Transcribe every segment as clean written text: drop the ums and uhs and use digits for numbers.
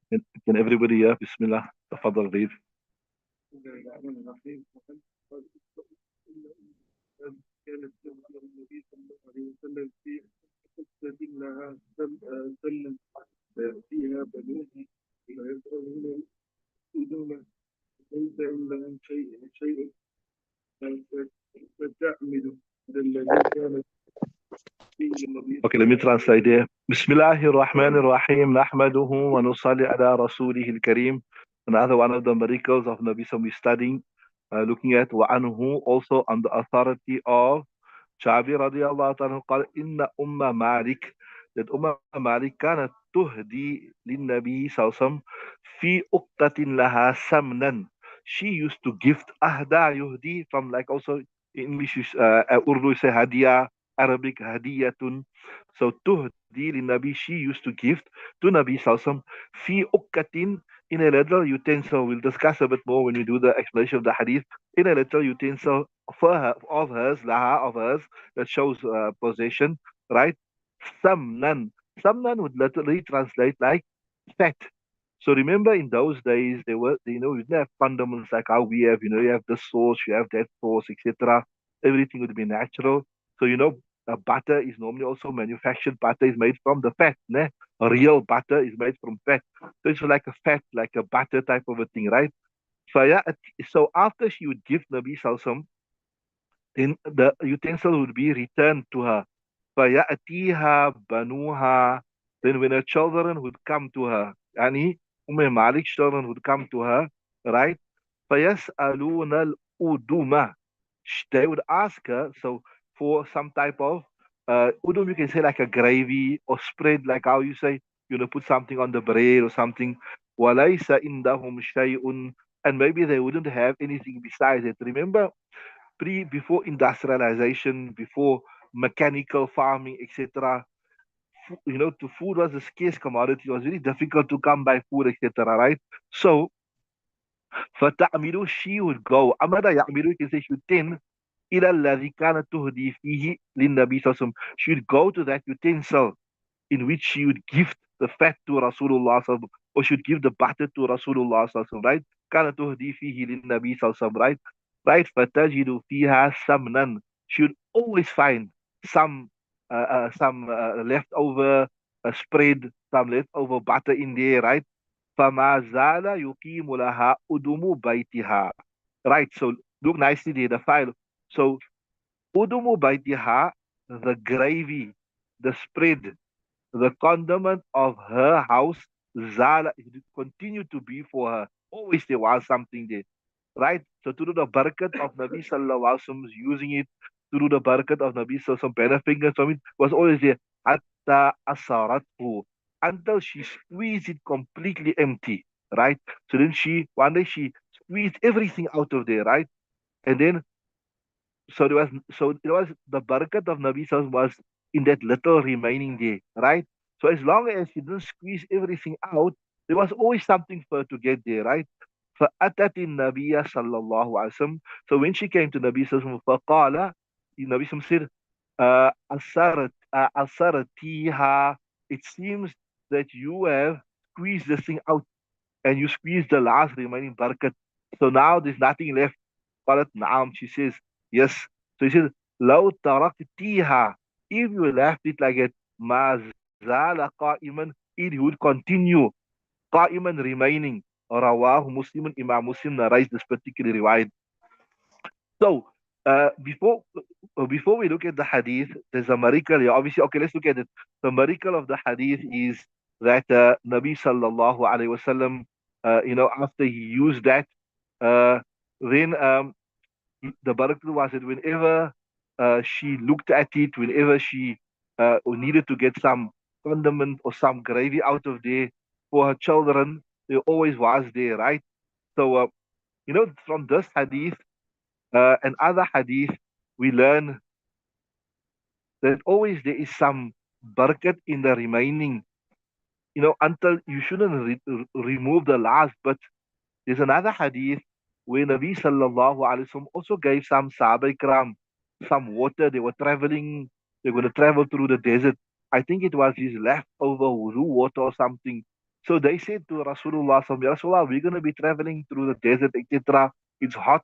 Can everybody hear? Bismillah. Tafadhal, read. كانت النبي صلى الله عليه وسلم في حفرة لها سلم فيها بنوه ويدعون يؤذون ليس عندهم شيء فتعمد الذي كانت فيه النبي. Okay, let me translate there. Bismillahir Rahmanir Rahim. Nahmaduhu wa nusalli ala rasulihil kareem. Another one of the miracles of Nabi Sallallahu we're studying, looking at wa anhu, also on the authority of Jabir radiallahu anhu قال إن مالك that Malik كانت تهدي للنبي صلى الله عليه وسلم في أقطة لها سمنا. She used to gift أهدى يهدي from, like, also in English Urdu say هدية, Arabic هدية. So تهدي للنبي, she used to gift to Nabi صلى الله عليه وسلم في أقطة, in a little utensil. We'll discuss a bit more when we do the explanation of the hadith. In a little utensil for her, of hers, laha, of hers, that shows possession, right? Samnan. Samnan would literally translate like fat. So remember, in those days, they were, you didn't have condiments like how we have. You have this sauce, you have that sauce, etc. Everything would be natural. So, butter is normally also manufactured. Butter is made from the fat. Ne? A real butter is made from fat. So it's like a fat, like a butter type of a thing, right? So, yeah, so after she would give Nabi Salsam, then the utensil would be returned to her. فَيَأْتِيهَا بَنُوهَا. Then when her children would come to her, yani Malik's children would come to her, right? فَيَسْأَلُونَ الْأُدُمَ. They would ask her, so for some type of udum, you can say like a gravy or spread, like how you say, put something on the bread or something. وَلَيْسَ إِنْدَهُمْ شَيْءٌ. And maybe they wouldn't have anything besides it. Remember, before industrialization, before mechanical farming, etc. To food was a scarce commodity. It was very difficult to come by food, etc. Right? So, فتعمل, she would go. أمر يعمل, you can say she would tend إلى الذي كانت تهدي فيه للنبي صلى الله عليه وسلم. She would go to that utensil in which she would give the fat to Rasulullah sallallahu alaihi wasallam, or she would give the butter to Rasulullah sallallahu alaihi wasallam, right? كانت تهدي فيه للنبي صلى الله عليه وسلم, right? Right? فتجد فيها سمنا. She would always find some leftover spread, some leftover butter in there, right? فما زال يقيم لها أدم بيتها. Right? So look nicely there, the file. So أدم بيتها, the gravy, the spread, the condiment of her house, Zala, it continued to be for her. Always there was something there. Right? So to do the barakat of Nabi Sallallahu Alaihi Wasallam using it, to do the barakat of Nabi Sallallahu Alaihi Wasallam benefiting from it, was always there. Hatta asarathu, until she squeezed it completely empty. Right? So then one day she squeezed everything out of there, right? And then so it was the barakat of Nabi Sallallahu was in that little remaining there, right? So as long as she didn't squeeze everything out, there was always something for her to get there, right? فأتت النبي صلى الله عليه وسلم. So when she came to Nabi صلى الله عليه وسلم, فقال, Nabi صلى الله عليه وسلم said, أسرتيها. It seems that you have squeezed this thing out and you squeezed the last remaining barakat. So now there's nothing left. قالت نعم. She says, yes. So he says, لو تركتيها, if you left it like it, ما زال قائما, it would continue قائما, remaining. رواه مسلم. Imam Muslim narrates this particular riwayat. So before we look at the hadith, there's a miracle here. Obviously, okay, let's look at it. The miracle of the hadith is that Nabi sallallahu alaihi wasallam, after he used that, then the barakah was that whenever she looked at it, whenever she needed to get some condiment or some gravy out of there for her children, there always was there, right? So, from this hadith and other hadith, we learn that always there is some barakat in the remaining, until you shouldn't remove the last. But there's another hadith where Nabi sallallahu alaihi wasallam also gave some Sahaba Ikram some water. They were traveling, they're going to travel through the desert. I think it was his leftover wudu water or something. So they said to Rasulullah, Ya Rasulullah, we're going to be traveling through the desert, etc. It's hot.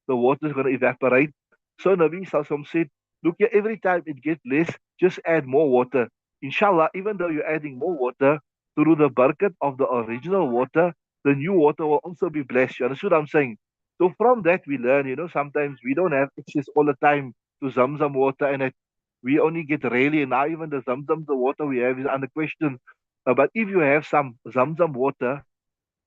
The water is going to evaporate. So Nabi Sallallahu said, look here, every time it gets less, just add more water. Inshallah, even though you're adding more water, through the barakat of the original water, the new water will also be blessed. You understand what I'm saying? So from that we learn, sometimes we don't have access all the time to Zamzam water, and we only get rarely, and now even the Zamzam, the water we have is under question. But if you have some Zamzam water,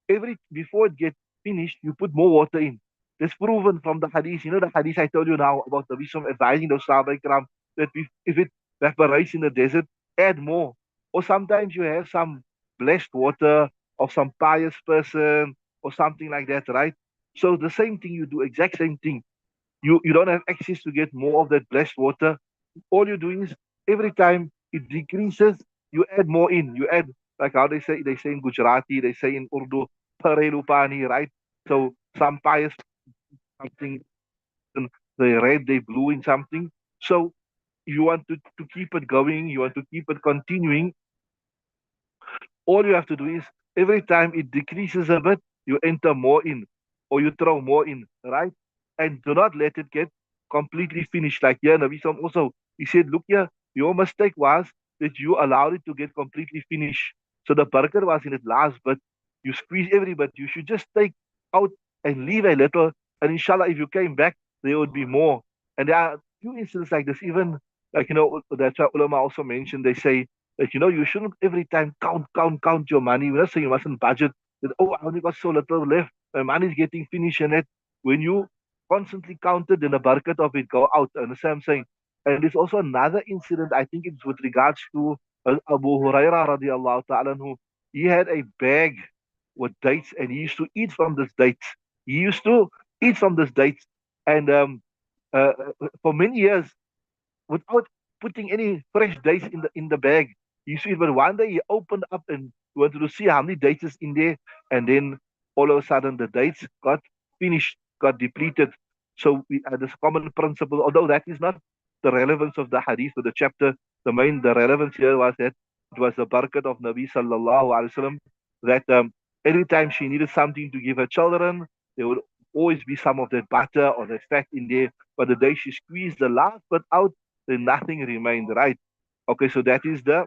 every before it gets finished, you put more water in. That's proven from the hadith. You know the hadith I told you now about the wisdom advising those Sahaba Ikram that if it evaporates in the desert, add more. Or sometimes you have some blessed water of some pious person or something like that, right? So the same thing you do, exact same thing. You don't have access to get more of that blessed water. All you do is every time it decreases, you add more in. You add like how they say in Gujarati, they say in Urdu, parelu pani, right? So some pious something, they red, they blue in something. So you want to keep it going, you want to keep it continuing, all you have to do is every time it decreases a bit, you enter more in or you throw more in, right? And do not let it get completely finished. Like here, Nabi Sam also, he said, look here, your mistake was that you allowed it to get completely finished. So the burger was in its last bit. You squeeze every bit. You should just take out and leave a little. And inshallah, if you came back, there would be more. And there are few instances like this, even like, that's what ulama also mentioned. They say, like, you shouldn't every time count your money. We're not saying you mustn't budget that, oh, I only got so little left. My money is getting finished and that. When you constantly count it, then the barakat of it go out. Understand what I'm saying? And there's also another incident, I think it's with regards to Abu Hurairah radiallahu ta'ala anhu. He had a bag with dates and he used to eat from this dates. He used to eat from this dates. And for many years, without putting any fresh dates in the bag. You see, but one day he opened up and wanted to see how many dates is in there, and then all of a sudden the dates got finished, got depleted. So this common principle, although that is not the relevance of the hadith or the chapter, the relevance here was that it was the barakat of Nabi sallallahu alaihi wasallam that anytime she needed something to give her children, there would always be some of that butter or that fat in there. But the day she squeezed the last bit out, then nothing remained, right? Okay, so that is the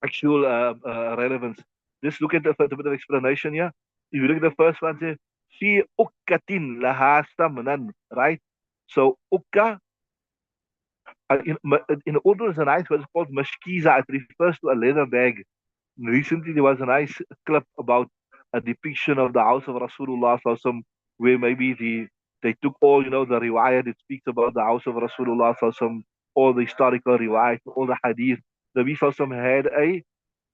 actual relevance. Just look at the first bit of explanation here. If you look at the first one, say, fi ukkatin laha samanan, right? So ukka, in Urdu, is a nice word called mashkiza. It refers to a leather bag. Recently, there was a nice clip about a depiction of the house of Rasulullah Sallallahu where maybe they took all, the riwayat that speaks about the house of Rasulullah Sallallahu, all the historical riwayat, all the hadith. Nabi Sallallahu had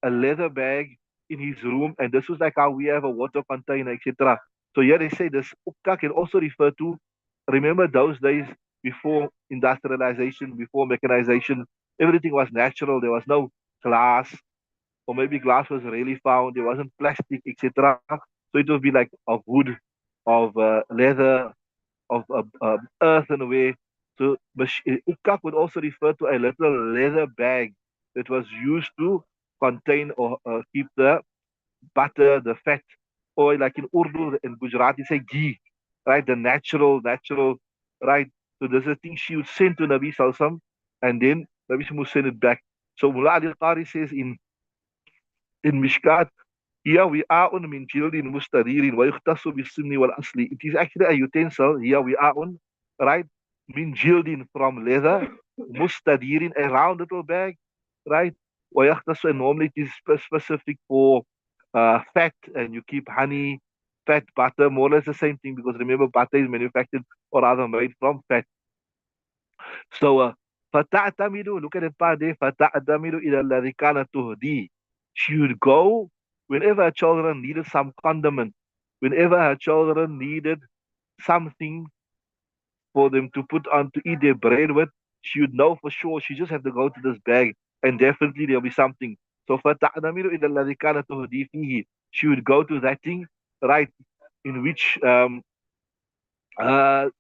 a leather bag in his room, and this was like how we have a water container, etc. So here they say this ukka can also refer to, remember those days before industrialization, before mechanization, everything was natural. There was no glass, or maybe glass was really found. There wasn't plastic, etc. So it would be like of wood, of leather, of earth in a way. So ukak would also refer to a little leather bag that was used to contain or keep the butter, the fat, or like in Urdu and Gujarati say ghee, right? The natural, right? So there's a thing she would send to Nabi Salsam, and then Nabi would send it back. So Mullah Ali Qari says in Mishkaat, here we are on min jildin mustadirin wa yukhtasu bisimni wal asli. It is actually a utensil. Here we are on, right? Min jildin, from leather, mustadirin, a round little bag, right? Wa yukhtasu, and normally it is specific for fat, and you keep honey, fat, butter, more or less the same thing, because remember butter is manufactured or rather made from fat. So, fata'tamidu, look at it part there, fata'tamidu ila alladhi kana tuhdi. She would go whenever her children needed some condiment, whenever her children needed something for them to put on to eat their bread with, she would know for sure she just have to go to this bag and definitely there'll be something. So, fata'tamidu ila alladhi kana tuhdi fihi. She would go to that thing, right, in which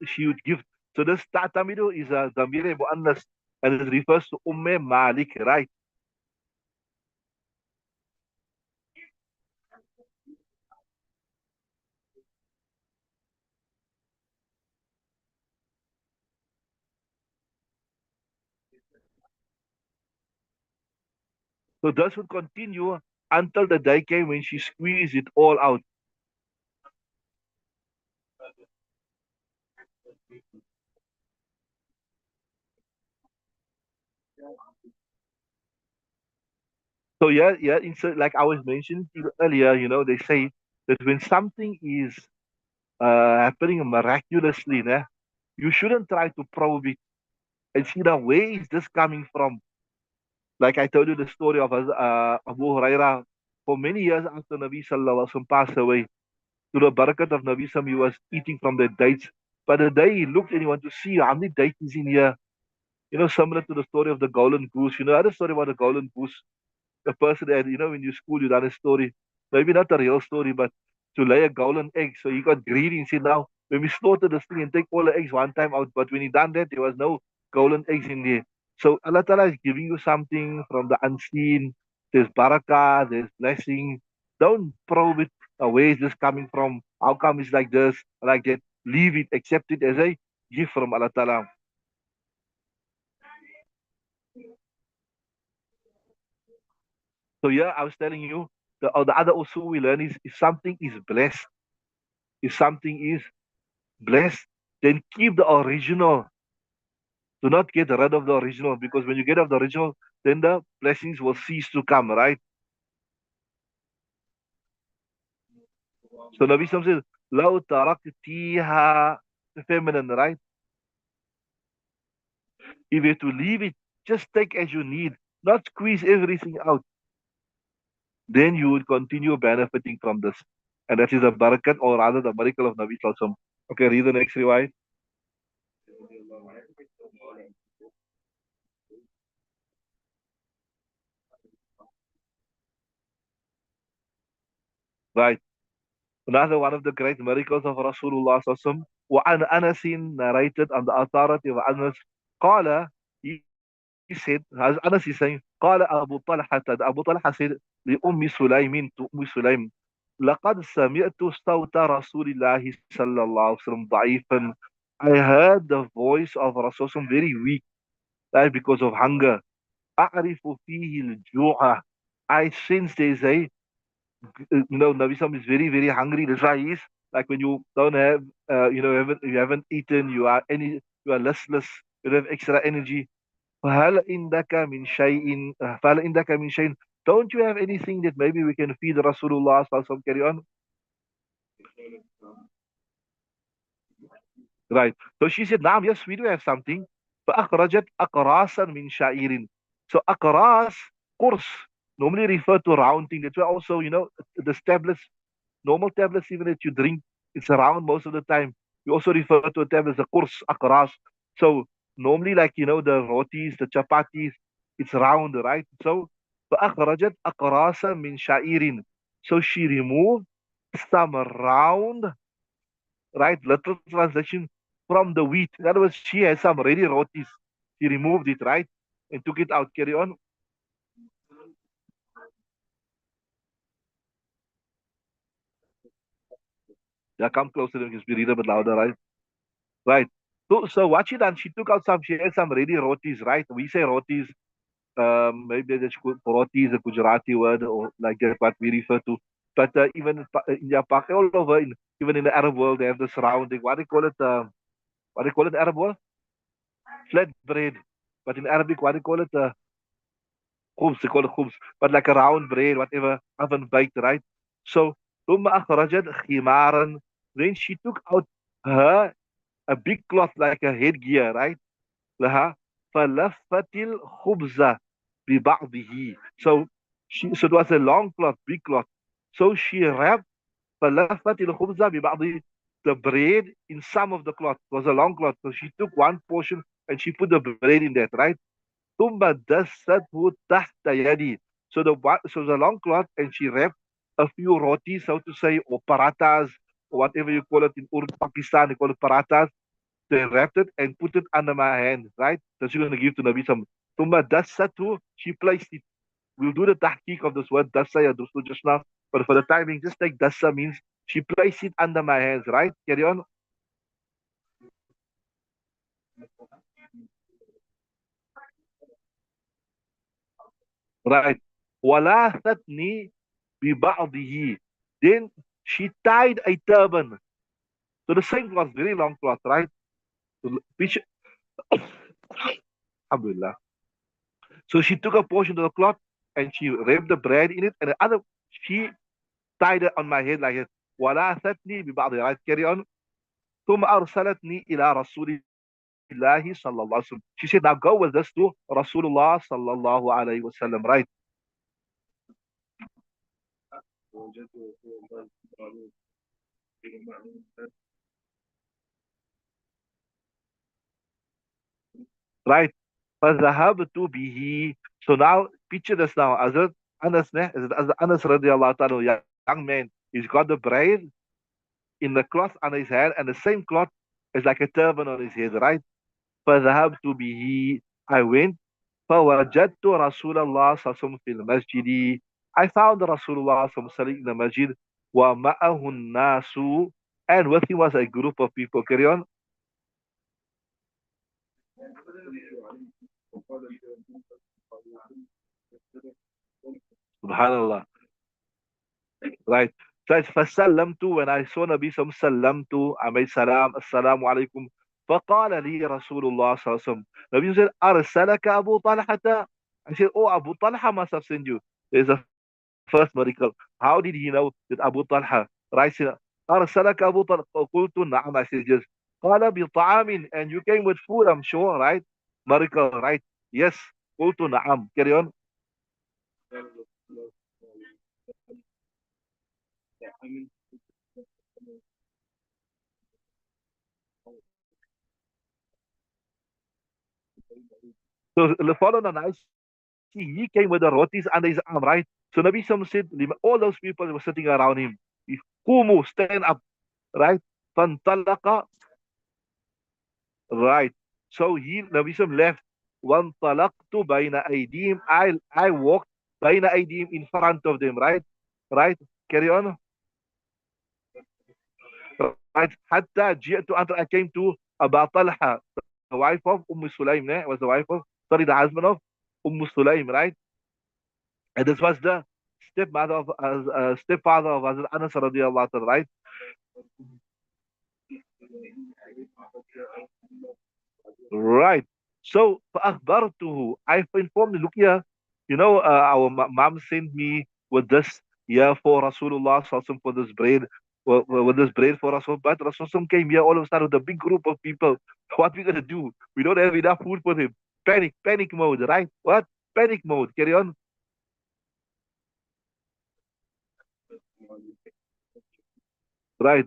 she would give. So this ta'tamidu is a damir mu'annas, and it refers to Umm Malik, right? So this would continue until the day came when she squeezed it all out. So yeah, yeah, like I was mentioning to you earlier, they say that when something is happening miraculously, you shouldn't try to probe it and see now where is this coming from. Like I told you the story of Abu Huraira. For many years after Nabi Sallallahu Alaihi Wasallam passed away, to the barakat of Nabi Sallam, he was eating from the dates. But the day he looked and he wanted to see how many dates is in here. Similar to the story of the golden goose. I had a story about the golden goose. The person that, when you school, you done a story. Maybe not a real story, but to lay a golden egg. So he got greedy and said, now, when we slaughter this thing and take all the eggs one time out, but when he done that, there was no golden eggs in there. So Allah Ta'ala is giving you something from the unseen. There's barakah, there's blessing. Don't probe it. Where is this coming from? How come it's like this, like that? Leave it, accept it as a gift from Allah Ta'ala. So yeah, I was telling you, the other also we learn is if something is blessed, if something is blessed, then keep the original. Do not get rid of the original because when you get rid of the original, then the blessings will cease to come, right? So Nabi Sam says, "Law taraktiha," the feminine, right? If you have to leave it, just take as you need, not squeeze everything out. Then you will continue benefiting from this. And that is the barakat, or rather the miracle of Nabi Sallallahu. Okay, read the next riwayat. Right. Another one of the great miracles of Rasulullah Sallallahu. وعن أنس narrated on the authority of Anas قال, he said, as Anas is saying, قال أبو طلحة, Abu Talha said لأم سليم, to Sulaim, لقد سمعت صوت رسول الله صلى الله عليه وسلم ضعيفا. I heard the voice of Rasul very weak, right, because of hunger. أعرف فيه الجوع. I sense there's Nabi Sam is very, very hungry. That's why he's like when you don't have, you haven't eaten, you are listless, you don't have extra energy. فهل عندك من شيء فهل عندك من شيء. Don't you have anything that maybe we can feed Rasulullah sallallahu alaihi wasallam? Carry on. Right. So she said, "Naam, yes, we do have something." فأخرجت أقراصا من شعير. So أقراص, قرص, normally refer to round thing. That's why also, the tablets, normal tablets even that you drink, it's around most of the time. We also refer to a tablet as a qurs, akras. So normally like, the rotis, the chapatis, it's round, right? So فأخرجت أقراصا من شعير. So she removed some round, right? Literal translation, from the wheat. In other words, she has some ready rotis. She removed it, right? And took it out. Carry on. Yeah, come closer because we read a bit louder, right? Right. So what she done, she took out she had some ready rotis, right? We say rotis, maybe that's roti is a Gujarati word or like that, what we refer to. But even in Japan, all over, even in the Arab world, they have the surrounding, what do you call it, Arab world? Flat bread. But in Arabic, what do you call it? Khubs, they call it khubs. But like a round bread, whatever, oven baked, right? So, ثم أخرجت خمارا. Then she took out her, a big cloth, like a headgear, right? لها فلفت الخبز ببعضه. So it was a long cloth, big cloth. So she wrapped فلفت الخبز ببعضه, the bread in some of the cloth. It was a long cloth. So she took one portion and she put the bread in that, right? ثم دسته تحت يدي. So the long cloth, and she wrapped a few rotis, so to say, or paratas, or whatever you call it in Pakistan, they call it paratas. They wrapped it and put it under my hand, right? That you're going to give to Nabi Sam. Tumma dassatu, she placed it. We'll do the tahqiq of this word, dassa ya dusu just now. But for the timing, just like dassa means she placed it under my hands, right? Carry on. right? وَلَاثَتْنِي بِبَعْضِهِ. Then she tied a turban. So the same cloth, very long cloth, right? So which, alhamdulillah. So she took a portion of the cloth and she wrapped the bread in it, and the other she tied it on my head like this. وَلَاثَتْنِي بِبَعْضِهِ. Right? Carry on. ثم أرسلتني إلى رسول الله صلى الله عليه وسلم. She said, now go with this to Rasulullah صلى الله عليه وسلم. Right? Right? فذهبت به. So now picture this now. Hazrat Anas, Hazrat Anas radiallahu ta'ala, young man, he's got the braid in the cloth on his head, and the same cloth is like a turban on his head, right? فذهبت به. I went. فوجدت رسول الله صلى الله عليه وسلم في المسجد. I found Rasulullah صلى الله عليه وسلم in the masjid. ومعه الناس. And with him was a group of people. Carry on. Subhanallah. Right. So it's فسلمت. When I saw Nabi سلمت. I made salam. Assalamu alaikum. فقال لي رسول الله صلى الله عليه وسلم. Nabi said, أرسلك أبو طلحة. I said, oh, Abu Talha must have sent you. There's a first miracle. How did he know that Abu Talha? Right? أرسلك أبو طلحة. قلت نعم. I said, yes. قال بطعام. And you came with food, I'm sure, right? Miracle, right? Yes. قلت نعم. Carry on. So the following night, he came with the rotis under his arm, right? So Nabi Sam said, all those people were sitting around him. Kumu, stand up, right? فانطلق. Right. So Nabi Sam left. وانطلقت بين أيديهم. I walked بين أيديهم, in front of them, right? Right? Carry on. Right. حتى جئت, until I came to أبا طلحة, the wife of Sulaim, was the wife of, sorry, the husband of Sulaim, right? And this was the stepfather of Hazrat Anas radiallahu anhu, right? Right. So, فأخبرته. I've informed, look here, our mom sent me with this here for Rasulullah sallallahu alaihi wasallam, for this bread, with this bread for Rasul. But Rasul came here all of a sudden with a big group of people. What we gonna do? We don't have enough food for him. Panic mode, right? What? Panic mode. Carry on. Right.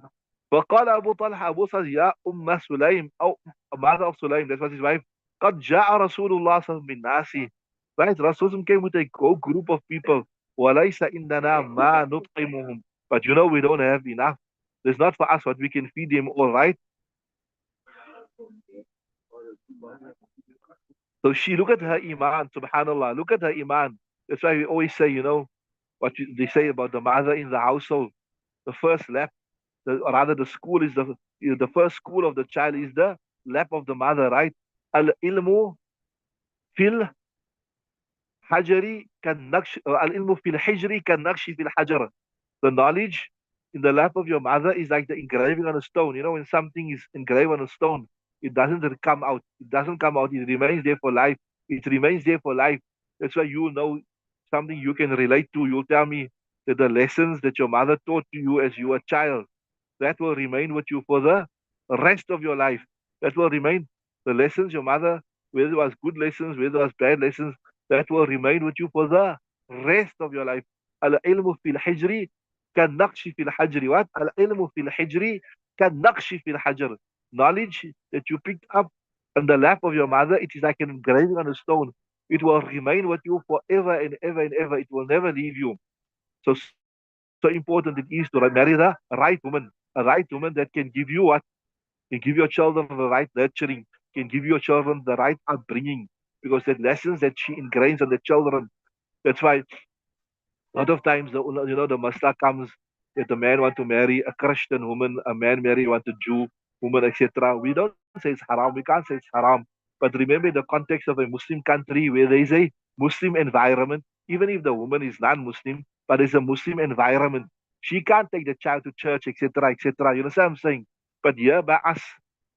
فقال أبو طلحة, Abu says, يا أم سليم, أو mother of Sulaim, that was his wife. قد جاء رسول الله صلى الله عليه وسلم بالناس. Right, Rasul came with a whole group of people. وليس إننا ما نطعمهم. But we don't have enough. There's not for us what we can feed them all, right? So she, look at her iman, subhanallah, look at her iman. That's why we always say, they say about the mother in the household. The first lap, or rather the school is the first school of the child is the lap of the mother, right? Al ilmu fil hajari kan naksh, al ilmu fil hijri kan nakshi fil hajar. The knowledge in the lap of your mother is like the engraving on a stone. When something is engraved on a stone, it doesn't come out. It doesn't come out. It remains there for life. It remains there for life. That's why you know something you can relate to. You'll tell me that the lessons that your mother taught to you as you were a child, that will remain with you for the rest of your life. That will remain. The lessons your mother, whether it was good lessons, whether it was bad lessons, that will remain with you for the rest of your life. Al-ilmu fil hijri kan naqshi fil hajri. What? Al-ilmu fil hijri kan naqshi fil hajar. Knowledge that you picked up on the lap of your mother, it is like an engraving on a stone. It will remain with you forever and ever and ever. It will never leave you. So important it is to marry the right woman, a right woman that can give you what? Can give your children the right nurturing, can give your children the right upbringing, because the lessons that she ingrains on the children. That's why a lot of times the masla comes that the man want to marry a Christian woman, a man marry want a Jew woman, etc. We don't say it's haram. We can't say it's haram. But remember the context of a Muslim country where there is a Muslim environment, even if the woman is non-Muslim, but it's a Muslim environment. She can't take the child to church, etc., etc. You know what I'm saying? But here by us,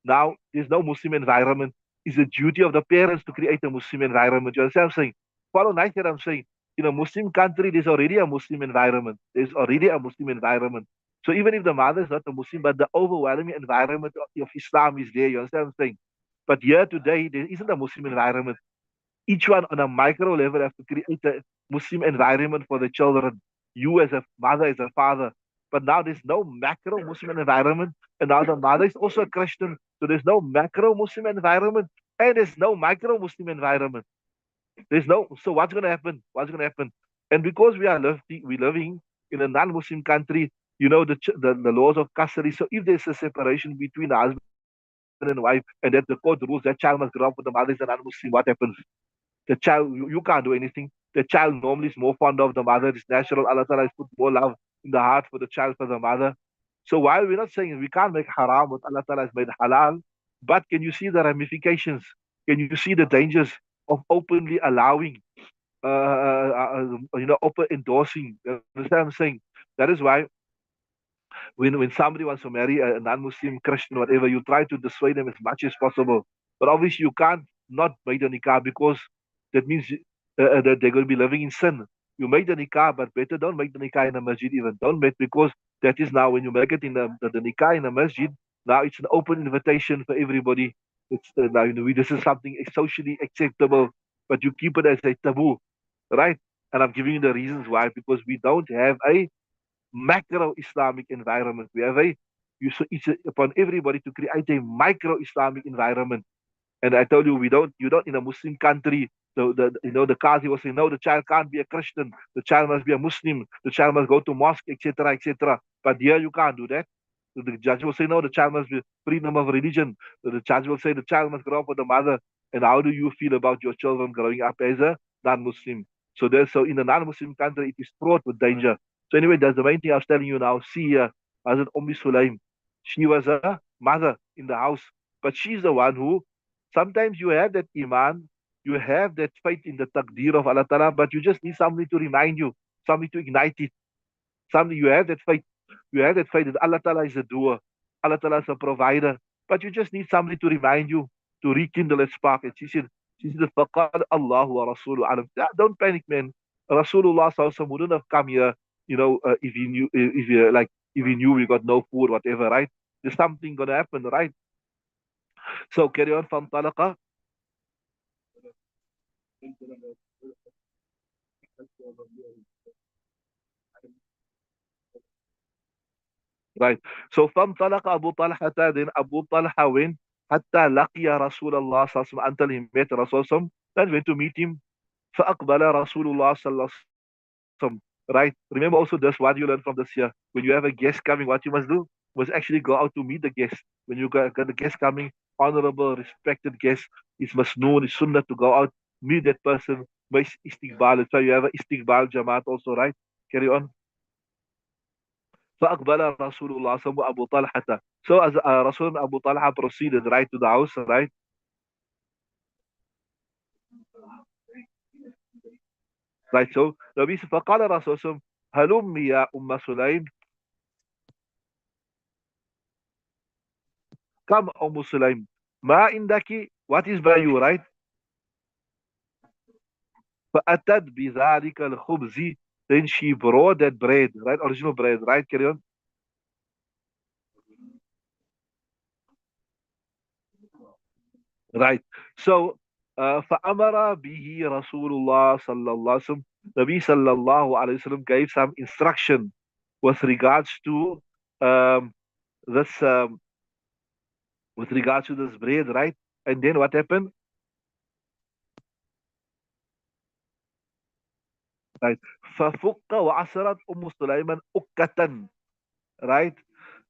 now there's no Muslim environment. It's the duty of the parents to create a Muslim environment. You understand what I'm saying? Follow nice what I'm saying. In a Muslim country, there's already a Muslim environment. There's already a Muslim environment. So even if the mother is not a Muslim, but the overwhelming environment of Islam is there. You understand what I'm saying? But here today, there isn't a Muslim environment. Each one on a micro level have to create a Muslim environment for the children. You as a mother, as a father. But now there's no macro Muslim environment. And now the mother is also a Christian. So there's no macro Muslim environment. And there's no micro Muslim environment. There's no. So what's going to happen? What's going to happen? And because we're living in a non-Muslim country, you know, the laws of custody. So if there's a separation between the husband and wife, and that the court rules that child must grow up with the mother is a non-Muslim, what happens? The child, you can't do anything. The child normally is more fond of the mother. It's natural. Allah Ta'ala has put more love in the heart for the child for the mother. So while we're not saying we can't make haram what Allah Ta'ala has made halal, but can you see the ramifications? Can you see the dangers of openly allowing, open endorsing? You understand what I'm saying? That is why when somebody wants to marry a non-Muslim, Christian, whatever, you try to dissuade them as much as possible. But obviously, you can't not make the nikah because that means that they're going to be living in sin. You make the nikah, but better don't make the nikah in the masjid even. Don't make because that is now when you make it in the nikah in the masjid. Now it's an open invitation for everybody. It's now this is something socially acceptable, but you keep it as a taboo, right? And I'm giving you the reasons why because we don't have a macro Islamic environment. We have so it's upon everybody to create a micro Islamic environment. And I told you, you don't in a Muslim country. The Qazi was saying, no, the child can't be a Christian. The child must be a Muslim. The child must go to mosque, etc., etc. But here you can't do that. The judge will say, no, the child must be freedom of religion. The judge will say the child must grow up with the mother. And how do you feel about your children growing up as a non-Muslim? So in a non-Muslim country, it is fraught with danger. So anyway, that's the main thing I was telling you now. See here, Hazrat Sulaim. She was a mother in the house, but she's the one who sometimes you have that iman, you have that faith in the taqdeer of Allah Ta'ala, but you just need somebody to remind you, somebody to ignite it. Somebody you have that faith. You have that faith that Allah Ta'ala is a doer, Allah Ta'ala is a provider, but you just need somebody to remind you, to rekindle that spark. And she said, Faqad Allahu wa Rasuluhu alam. Don't panic, man. Rasulullah Sallallahu wouldn't have come here, if he knew, if he knew we got no food, whatever, right? There's something gonna happen, right? So carry on from talaqa. Right. So from talaqa Abu Talha, then Abu Talha went hatta laqiya Rasulullah sallallahu alaihi wasallam until he met Rasulullah. Then went to meet him. فأقبل رسول الله صلى الله عليه وسلم. Right. Remember also this what you learn from this here. When you have a guest coming, what you must do was actually go out to meet the guest. When you got the guest coming, honorable, respected guest, it's must known, it's sunnah to go out, meet that person, make istiqbal. So you have a istiqbal jamaat also, right? Carry on. فأقبل رسول الله صلى الله عليه وسلم أبو طلحة. So as Rasul Abu Talha proceeded right to the house, right? Right. So Nabi said, فقال رسول الله هلم يا أم سليم. Come أم سليم. ما عندك? What is by you, right? فأتت بذلك الخبز. Then she brought that bread, right? Original bread, right? Carry on. Right. So فأمر به رسول الله صلى الله عليه وسلم. Nabi sallallahu alayhi wasallam gave some instruction with regards to this bread, right? And then what happened? Right. ففك وعصرت أم سليمان أكة, right?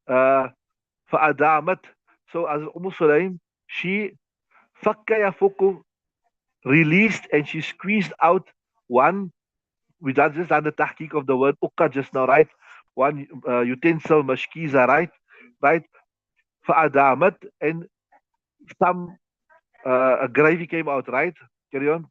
Uh, فأدامت. So as Sulaim, she فك يفك, released, and she squeezed out one. We just done the tahqiq of the word ukka just now, right? One utensil, mashkiza, right? Right? فأدامت, and some a gravy came out, right? Carry on.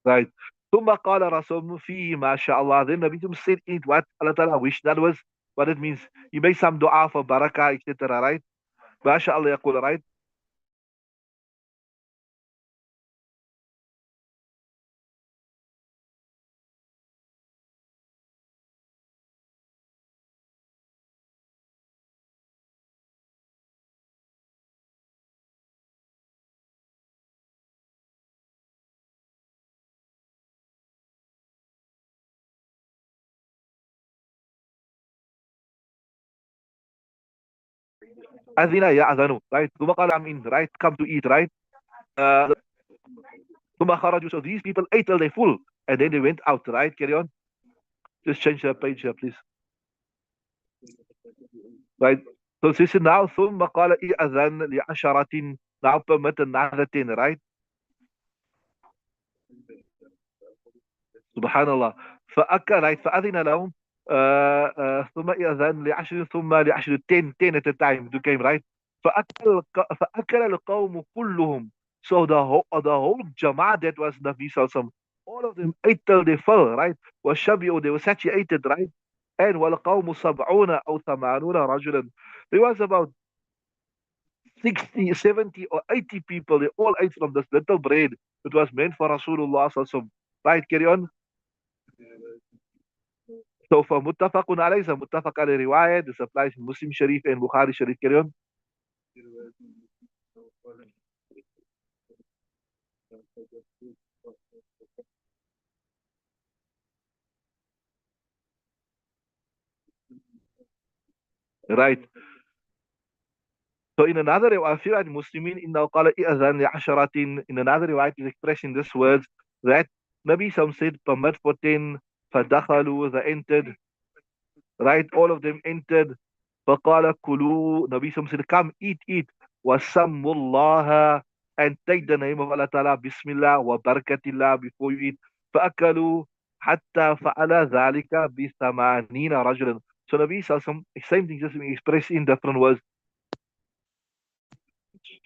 Right. ثم قال رسول فيه ما شاء Allah. Then Nabi Muhammad said it what Allah Ta'ala wished. That was what it means. He made some dua for barakah, etc. Right? ما شاء الله يقول, right? أذن يأذن. Right? ثم قال I'm in. Right? Come to eat. Right? Uh, ثم خرجوا. So these people ate till they full. And then they went out. Right? Carry on. Just change the page here, please. Right? So this is now ثم قال إذن لعشرة. Now permit another 10. Right? سبحان الله. فأكل right فأذن لهم ثم إذن لعشر ثم لعشر 10 10 at a time to came, right. فأكل القوم كلهم. So the whole Jama'ah that was Nabi Sallallahu, all of them ate till they fell, right. والشبعوا, they were satiated, right. And والقوم 70 أو 80 رجلا. There was about 60, 70 or 80 people. They all ate from this little bread. It was meant for Rasulullah Sallallahu. Right, carry on. So for muttafaqun alayhi, so muttafaq alayhi riwayat, this applies in Muslim Sharif and Bukhari Sharif. Carry on. Right. So in another riwayat, Muslimin inna qala i'adhan li asharatin. In another riwayat is expressed in this words that Nabi Sam said, permit for 10, fadakhalu, they entered, right? All of them entered. فقال كلوا. Nabi Sam said, come, eat. وَسَمُّ اللَّهَ, and take the name of Allah Ta'ala, Bismillah, wa barakatillah, before you eat. فَأَكَلُوا حَتَّى فَعَلَ ذَلِكَ بِثَمَانِينَ رَجُلًا. So Nabi Sallallahu, same thing, just being expressed in different words.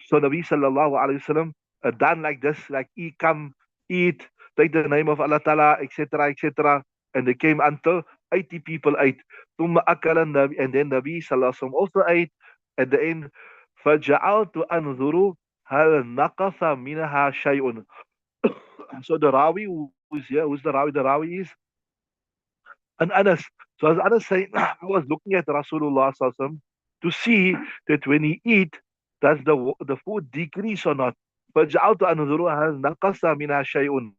So Nabi Sallallahu Alaihi Wasallam done like this, like come, eat, take the name of Allah Ta'ala, etc., etc. And they came until 80 people ate. ثم أكل النبي, and then Nabi Sallallahu Alaihi Wasallam also ate at the end. فجعلت أنظر هل نقص منها شيء. So the Rawi who's here, who's the Rawi? The Rawi is an Anas. So as Anas saying, I was looking at Rasulullah Sallallahu Alaihi Wasallam to see that when he eat, does the food decrease or not? فجعلت أنظر هل نقص منها شيء.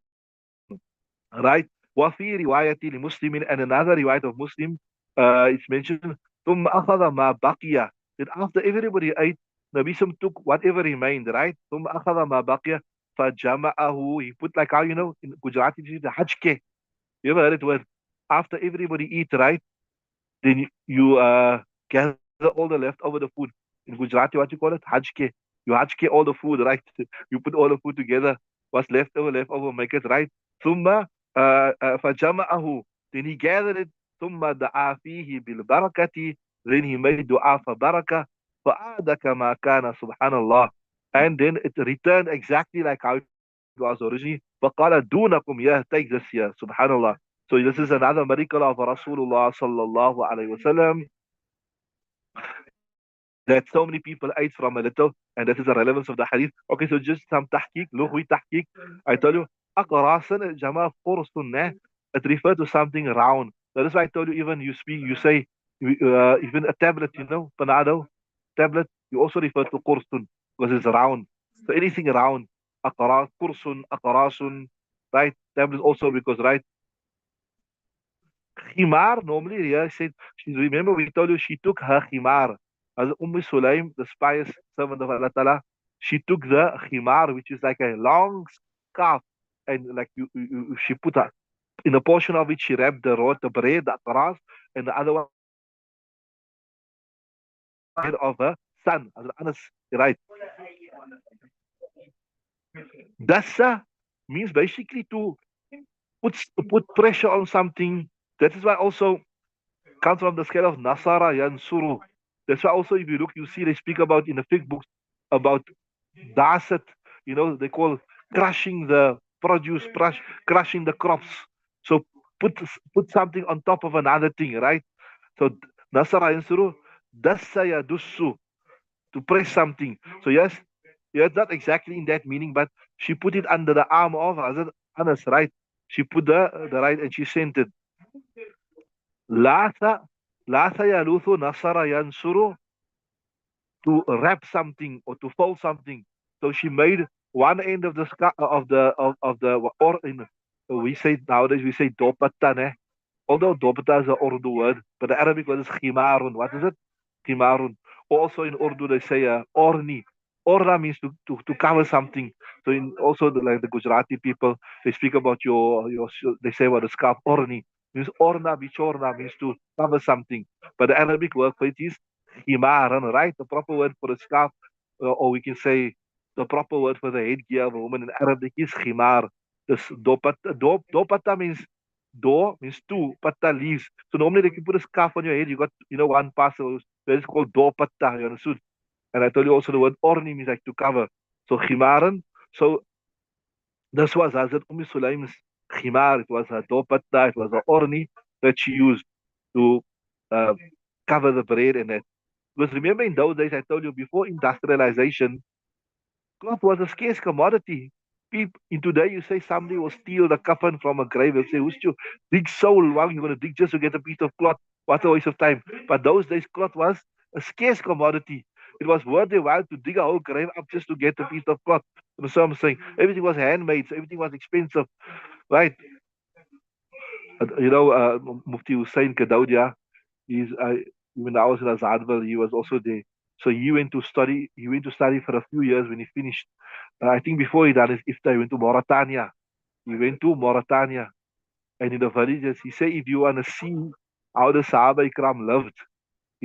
Right? وفي رواية لمسلم, and another riwayat of Muslim, it's mentioned ثم أخذ ما بقي. That after everybody ate, Nabi Sam took whatever remained, right? ثم أخذ ما بقي فجمعه. He put, like how you know in Gujarati the hajke. You ever heard it word? After everybody eat, right? Then you gather all the leftover the food. In Gujarati, what you call it? Hajke. You hajke all the food, right? You put all the food together. What's leftover, make it right. ثم فجمعه. Then he gathered it. ثم دعا فيه بالبركة. Then he made dua for barakah. فعاد كما كان, subhanallah. And then it returned exactly like how it was originally. فقال دونكم, yeah, take this here, subhanallah. So this is another miracle of Rasulullah sallallahu alaihi wasallam, that so many people ate from a little, and that is the relevance of the hadith. Okay, so just some tahqiq, lugwi tahqiq. I tell you, aqrasan jama qursun, it refers to something round. That is why I told you, even you say, even a tablet, panado, tablet, you also refer to qursun, because it's round. So anything round, aqras, qursun, aqrasun, right? Tablet also because, right? Khimar, normally, yeah, remember we told you she took her khimar. As Sulaim, the pious servant of Allah Ta'ala, she took the khimar, which is like a long scarf, and like she put her, in a portion of it, she wrapped the bread, the atras, and the other one head of her son. As Anas, right? Dasa means basically to put pressure on something. That is why also comes from the scale of Nasara Yansuru. That's why also if you look, you see they speak about in the fiqh books about Dasat, they call crushing crushing the crops. So put something on top of another thing, right? So Nasara Insuru, Dasaya Dusu, to press something. So yes, not exactly in that meaning, but she put it under the arm of Hazrat Anas, right? She put the right and she sent it. Lasa Lasa Yaluthu Nasara Yansuru, to wrap something or to fold something. So she made one end of the of the or in we say nowadays we say dopatan, although Dobita is an Urdu word, but the Arabic word is khimarun. What is it? Khimarun. Also in Urdu they say orni. Orna means to cover something. So in also like the Gujarati people, they speak about your they say what the scarf orni means orna bichorna means to cover something. But the Arabic word for it is khimaran, right? The proper word for the scarf, or we can say the proper word for the headgear of a woman in Arabic is khimar. This dopata means do means two, patta leaves. So normally like you put a scarf on your head, you got one parcel. So it's called do patta, you understood? And I told you also the word orni means like to cover. So khimaran. So this was Hazrat Sulaim's khimar. It was a do patta. It was a orni that she used to uh, cover the bread and that. Because remember in those days, I told you before industrialization, cloth was a scarce commodity. People, in today, you say somebody will steal the coffin from a grave. They'll say, who's you dig soul? Why you're going to dig just to get a piece of cloth? What a waste of time. But those days, cloth was a scarce commodity. It was worth their while to dig a whole grave up just to get a piece of cloth. So I'm saying everything was handmade, so everything was expensive, right? Mufti Hussain Kadaudia, when I was in Azadville, he was also there. So he went to study. He went to study for a few years. When he finished, I think before he done his iftar, he went to Mauritania. He went to Mauritania, and in the villages, he said, if you want to see how the Sahaba Ikram lived,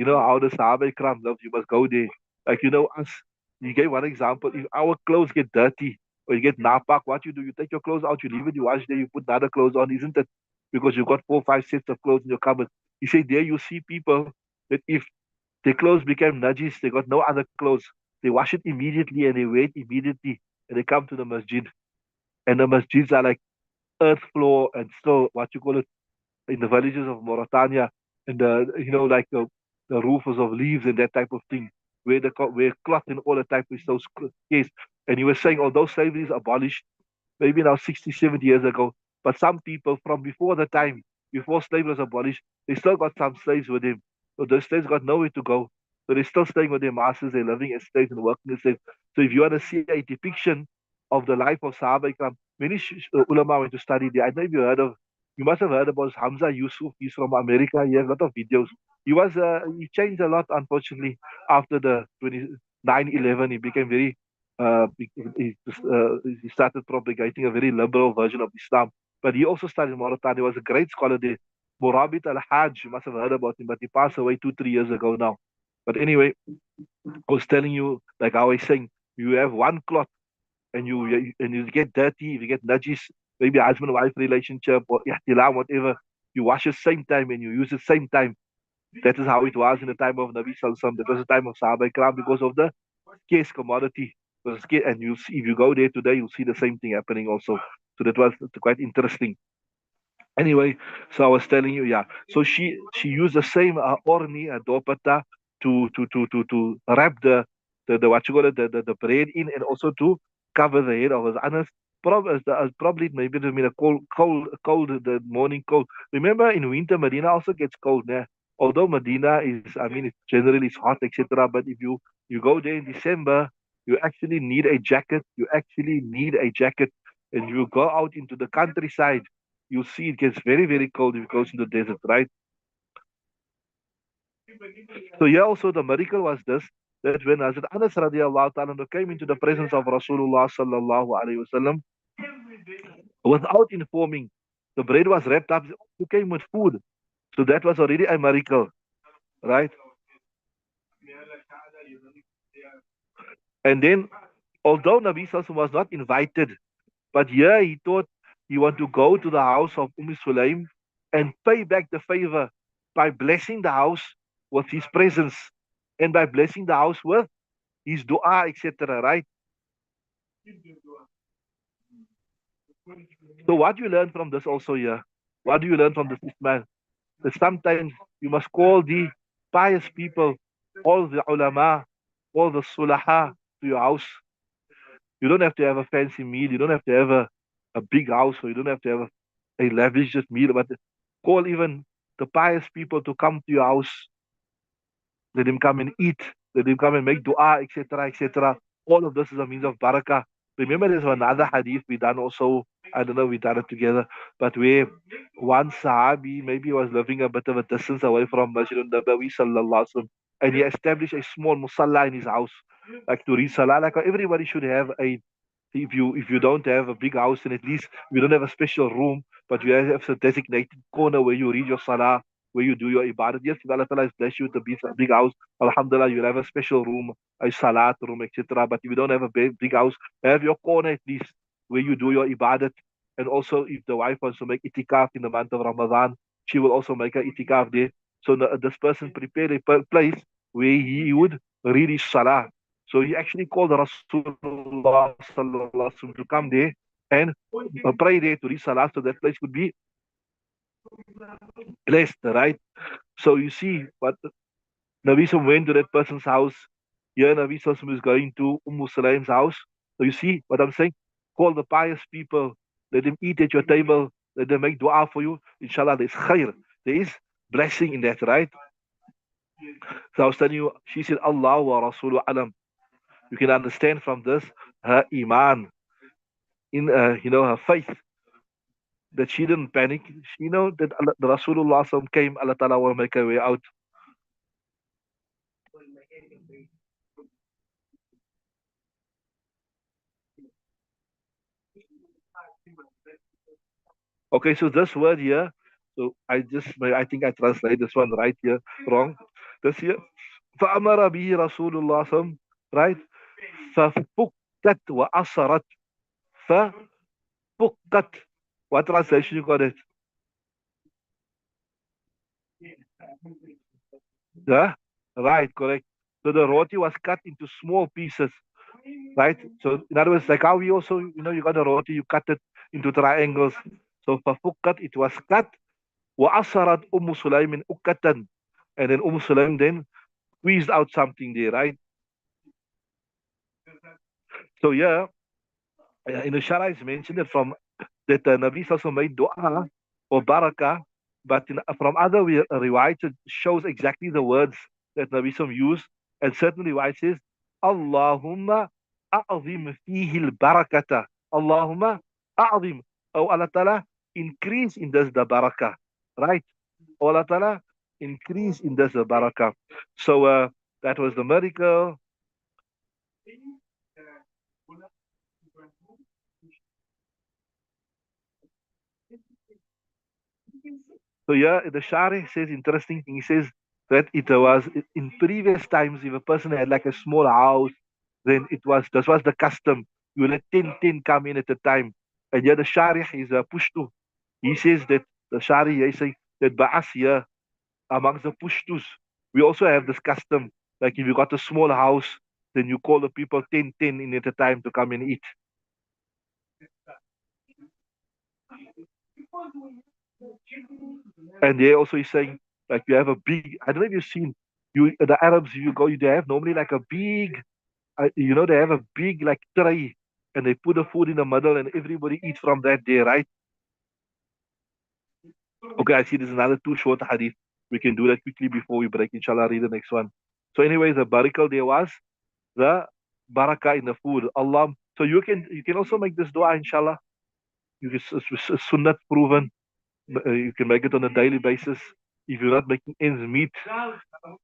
how the Sahaba Ikram lived, you must go there. Like us. You gave one example. If our clothes get dirty or you get napak, what you do? You take your clothes out, you leave it, you wash there, you put other clothes on, isn't it? Because you've got 4, 5 sets of clothes in your cupboard. He said there you see people that if their clothes became najis, they got no other clothes. They wash it immediately and they wear it immediately and they come to the masjid. And the masjids are like earth floor and still what you call it in the villages of Mauritania and like the roofs of leaves and that type of thing, where cloth and all the type is so scarce. And he was saying, although slavery is abolished, maybe now 60, 70 years ago. But some people from before the time, before slavery was abolished, they still got some slaves with them. So those slaves got nowhere to go. So they're still staying with their masters, they're living as slaves and working as slaves. So if you want to see a depiction of the life of Sahaba Ikram, many ulama went to study there. I don't know if you must have heard about Hamza Yusuf. He's from America. He has a lot of videos. He changed a lot, unfortunately, after the 9/11. He became very he started propagating a very liberal version of Islam. But he also studied in Mauritania. He was a great scholar there. Murabit al-Hajj, you must have heard about him, but he passed away 2, 3 years ago now. But anyway, I was telling you, like I was saying, you have one cloth and you get dirty, if you get najis, maybe a husband-wife relationship or ihtilam, whatever, you wash at the same time and you use at the same time. That is how it was in the time of Nabi Sallallahu Alaihi Wasallam. That was the time of Sahaba Ikram because of the scarce commodity. And you see, if you go there today, you'll see the same thing happening also. So that was quite interesting. Anyway, so I was telling you, yeah. So she used the same orni, dopata, to wrap the what you call it, the bread in, and also to cover the head of his Anas. Probably maybe it been a cold, the morning cold. Remember, in winter, Medina also gets cold. Né? Although Medina is, I mean, it's generally it's hot, etc. But if you go there in December, you actually need a jacket. You actually need a jacket, and you go out into the countryside, you see it gets very, very cold if it goes in the desert, right? So here also the miracle was this, that when Hazrat Anas radiallahu ta'ala came into the presence of Rasulullah sallallahu alayhi wasallam, without informing, the bread was wrapped up, you came with food. So that was already a miracle, right? And then, although Nabi Sallallahu was not invited, but here he thought he want to go to the house of Sulaim and pay back the favor by blessing the house with his presence and by blessing the house with his dua, etc. Right? So what you learn from this also here? What do you learn from this man? That sometimes you must call the pious people, all the ulama, all the sulaha to your house. You don't have to have a fancy meal. You don't have to have a big house, or you don't have to have a lavish meal. But call even the pious people to come to your house. Let him come and eat. Let him come and make dua, etc., etc. All of this is a means of barakah. Remember, there's another hadith we done also. I don't know, we done it together. But where one Sahabi maybe was living a bit of a distance away from Masjid Nabawi sallallahu alaihi wasallam, and he established a small musalla in his house, like to read salah. Like everybody should have a, if you don't have a big house, then at least we don't have a special room, but you have a designated corner where you read your salah, where you do your ibadah. Yes, if Allah Ta'ala has blessed you with a big house, Alhamdulillah, you'll have a special room, a salat room, etc. But if you don't have a big house, have your corner at least where you do your ibadat. And also, if the wife wants to make itikaf in the month of Ramadan, she will also make a itikaf there. So this person prepared a place where he would read his salah. So he actually called Rasulullah sallallahu alaihi wasallam to come there and pray there to read salah, so that place could be blessed, right? So you see, what Nabi Sallam went to that person's house. Here Nabi Sallam is going to Sulaim's house. So you see what I'm saying? Call the pious people, let them eat at your table, let them make dua for you. Inshallah, there's khair. There is blessing in that, right? So I was telling you, she said, Allah wa Rasulu alam. You can understand from this her iman, in her faith, that she didn't panic. She know that the Rasulullah Sallam came, Allah Ta'ala will make a way out. Okay, so this word here, so I think I translate this one right here wrong. This here, فأمر به رسول الله صلى الله عليه وسلم, right? ففكت وأسرت. ففكت. What translation you got it? Yeah, right, correct. So the roti was cut into small pieces, right? So in other words, like how we also, you got a roti, you cut it into triangles. So ففكت, it was cut. وأسرت أم سليم أكة, and then Sulaim then squeezed out something there, right? So yeah, in the Shara it's mentioned that that the Nabi also made dua for barakah, but from other riwayats it shows exactly the words that Nabi used, and certainly riwayat says, Allahumma a'zim fihi al-barakata. Allahumma a'zim. Oh Allah Ta'ala, increase in this the barakah, right? Oh Allah Ta'ala, increase in this the barakah. So that was the miracle. So yeah, the Shari says interesting thing. He says that it was in previous times, if a person had like a small house, then this was the custom. You let 10 come in at a time. And yeah, the Shari is a Pushtu. He says that the Shari, he says that Ba'as here amongst the Pushtus, we also have this custom. Like if you got a small house, then you call the people 10 in at a time to come and eat. And they also is saying, like, you have a big, I don't know if you've seen, the Arabs, you go, they have normally like a big, they have a big like tray, and they put the food in the middle and everybody eats from that day, right? Okay, I see there's another two short hadith. We can do that quickly before we break. Inshallah, read the next one. So anyway, the barakah there was the barakah in the food. Allah. So you can also make this dua, inshallah. It's sunnah proven. You can make it on a daily basis. If you're not making ends meet,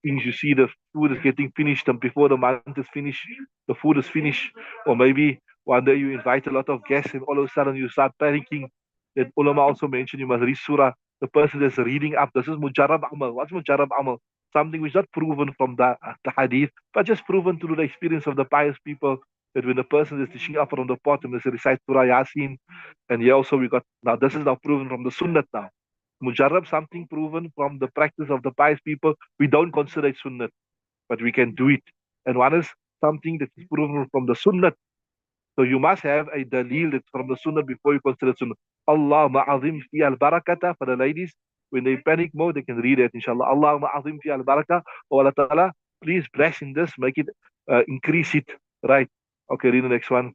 things you see the food is getting finished, and before the month is finished, the food is finished. Or maybe one day you invite a lot of guests and all of a sudden you start panicking. That ulama also mentioned you must read surah. The person that's reading up, this is mujarab amal. What's mujarab amal? Something which is not proven from the hadith, but just proven through the experience of the pious people. That when the person is teaching up from the bottom, they recite Surah Yasin. And here also we got, now this is now proven from the Sunnah now. Mujarrab, something proven from the practice of the pious people, we don't consider it Sunnah, but we can do it. And one is something that is proven from the Sunnah. So you must have a dalil from the sunnah before you consider sunnah. Allah ma'azim fi al-barakata for the ladies. When they panic mode, they can read it, inshallah. Allah ma'azim fi al-barakah. Oh, Allah Ta'ala, please bless in this, make it, increase it. Right. Okay, read the next one.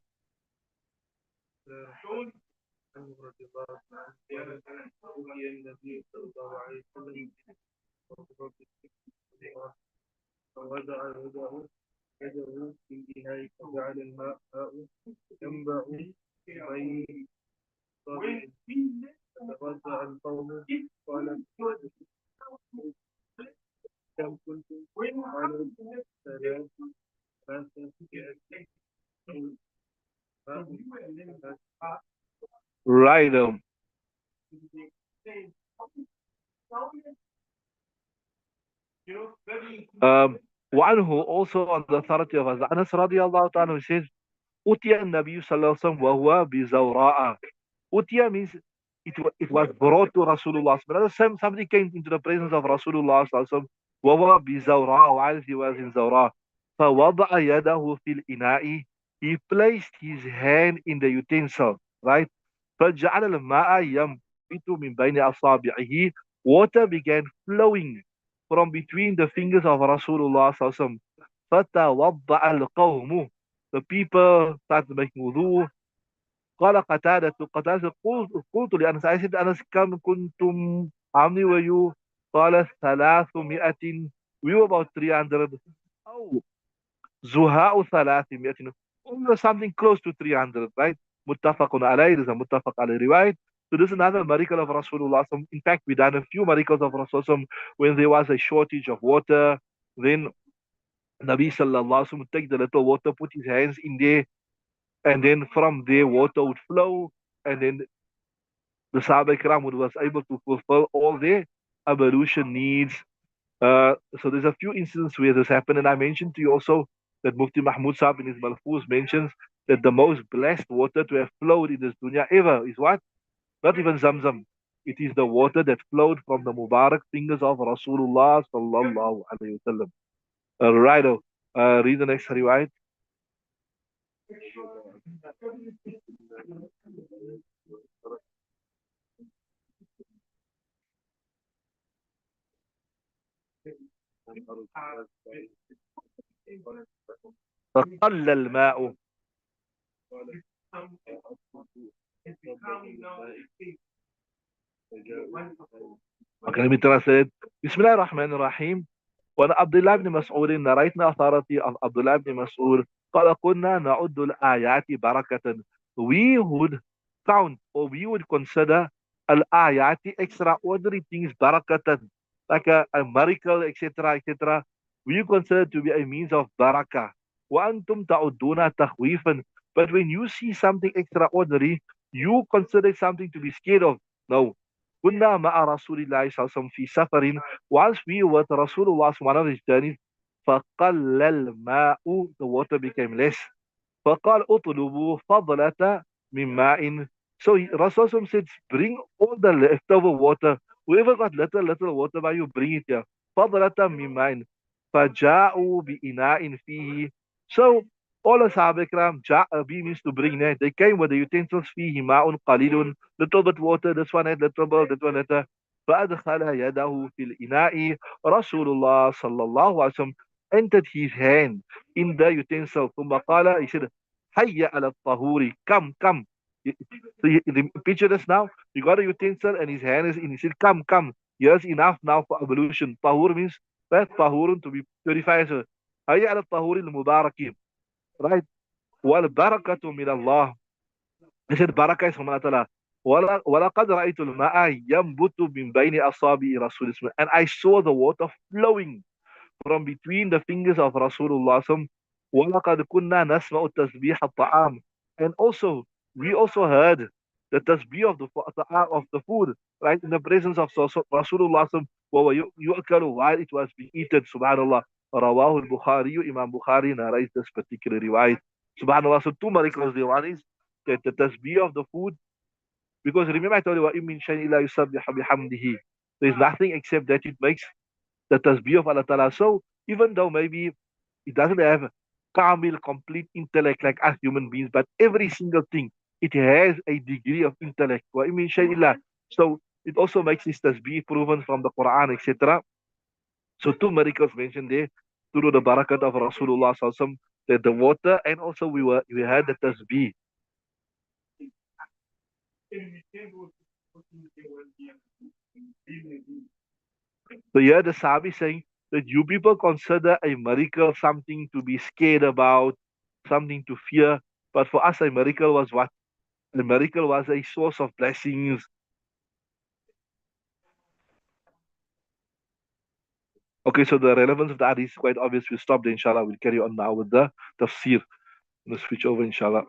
Right. وعنه also on the authority of Anas radiallahu ta'ala says, أتي النبي صلى الله عليه وسلم وهو بزوراء. Utiya means it was brought to Rasulullah. Somebody came into the presence of Rasulullah وهو بزوراء while he was in Zawra. فوضع يده في الإناء. He placed his hand in the utensil, right? فجعل الماء ينبت من بين أصابعه. Water began flowing from between the fingers of Rasulullah. فتوضأ القوم. The people started making wudu. قال قتادة قلت لأنس I said أنس كم كنتم how many were you قال 300 we were about 300 أو زهاء 300 we were something close to 300 right متفق عليه. This is a متفق عليه رواية. So this is another miracle of Rasulullah. In fact, we done a few miracles of Rasulullah when there was a shortage of water. Then Nabi sallallahu alaihi wasallam would take the little water, put his hands in there, and then from there water would flow, and then the Sahaba Ikram was able to fulfill all their ablution needs. So there's a few instances where this happened, and I mentioned to you also that Mufti Mahmud Sahib in his Malfuz mentions that the most blessed water to have flowed in this dunya ever is what? Not even Zamzam. It is the water that flowed from the Mubarak fingers of Rasulullah sallallahu alayhi wa sallam. Right, read the next riwayat. فقل الماء. Okay, let me translate. Bismillah ar-Rahman ar-Rahim. وعن عبد الله بن مسعود narrating authority of Abdullah ibn Mas'ud قال كنا نعد الآيات بركة. We would count or we would consider al-ayat extraordinary things barakatan, like a miracle, etc., etc. We consider to be a means of barakah. وأنتم تعدون تخويفا. But when you see something extraordinary, you consider something to be scared of. No. كنا مع رسول الله صلى الله عليه وسلم في سفر. Once we were with Rasulullah on one of his journeys, فقل الماء, the water became less. فقال اطلبوا فضلة من ماء. So Rasulullah said, bring all the leftover water. Whoever got little water by you, bring it here. فضلة من ماء. فجاءوا بإناء فيه. So all the Sahaba Ikram, ja'a means to bring there. They came with the utensils فيه ماء قليل, little bit water, this one had little bit, that one had. فأدخل يده في الإناء. رسول الله صلى الله عليه وسلم entered his hand in the utensil. ثم قال, he said, حي على الطهور, come. So picture this now. You got a utensil and his hand is in. He said, come. Here's enough now for ablution. Tahur means that tahurun to be purified. So, حي على الطهور المبارك. Right? والبركة من الله. He said, barakah is from Allah Ta'ala. وَلَقَدْ رَأَيْتُ الْمَاءَ يَنْبُتُ مِنْ بَيْنِ أَصَابِعِ رَسُولِ اللَّهِ. And I saw the water flowing from between the fingers of Rasulullah. وَلَقَدْ كُنَّا نَسْمَعُ تَسْبِيحَ الطَّعَامِ. And also, we also heard the tasbih of the food, right, in the presence of Rasulullah. وَيُؤْكَلُ, while it was being eaten. Subhanallah. Rawahu al-Bukhari, Imam Bukhari narrates this particular riwayat. Subhanallah. So two miracles there. One is that the tasbih of the food, because remember I told you, وَإِن مِّن شَيْءٍ إِلَّا يُسَبِّحُ بِحَمْدِهِ. There's nothing except that it makes the tasbih of Allah Ta'ala. So even though maybe it doesn't have kamil, complete intellect like us human beings, but every single thing, it has a degree of intellect. So it also makes this tasbih proven from the Quran, etc. So two miracles mentioned there, through the barakat of Rasulullah Sallallahu Alaihi Wasallam, the water, and also we had the tasbih. So here the Sahabi saying that you people consider a miracle something to be scared about, something to fear. But for us, a miracle was what? A miracle was a source of blessings. Okay, so the relevance of the hadith is quite obvious. We'll stop there, inshallah. We'll carry on now with the tafsir. Let's switch over, inshallah.